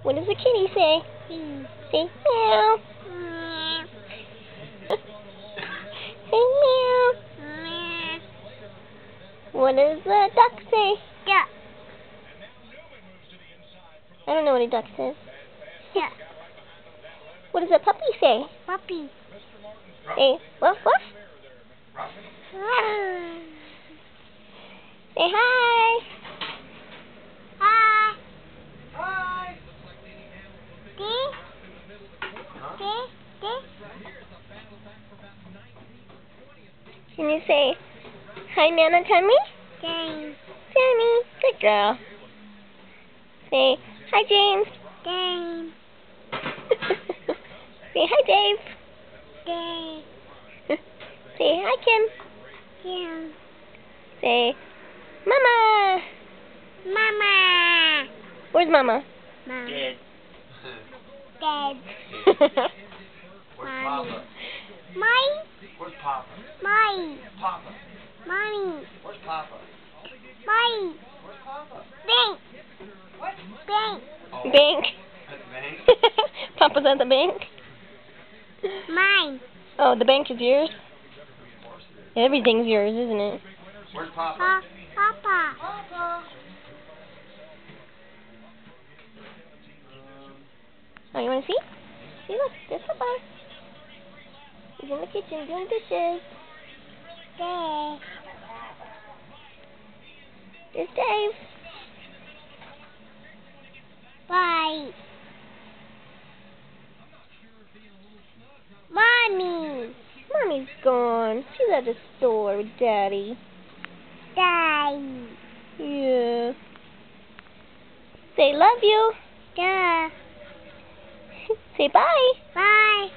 What does the kitty say? Say meow. Say meow. What does the duck say? Yeah. I don't know what a duck says. Yeah. What does a puppy say? Puppy. Say woof woof. Say hi. Hi. Hi. Can you say hi, Nana Tummy? James. Sammy, good girl. Say hi, James. James. Say hi, Dave. Dave. Say hi, Kim. Kim. Say Mama. Mama. Where's Mama? Mom. Dead. Dad. Where's Mommy. Papa? Mine. Where's Papa? Mine. Papa. Mommy. Where's Papa? Mine. Where's Papa? Bank. What? Bank. Oh, Bank. at the bank? Papa's at the bank? Mine. Oh, the bank is yours? Of course it is. Everything's yours, isn't it? Where's Papa? Papa. Papa. Oh, you want to see? See, look, there's Papa. He's in the kitchen doing dishes. Dave. There's Dave. Bye. Mommy. Mommy's gone. She's at the store with Daddy. Daddy. Yeah. Say love you. Duh. Say bye. Bye.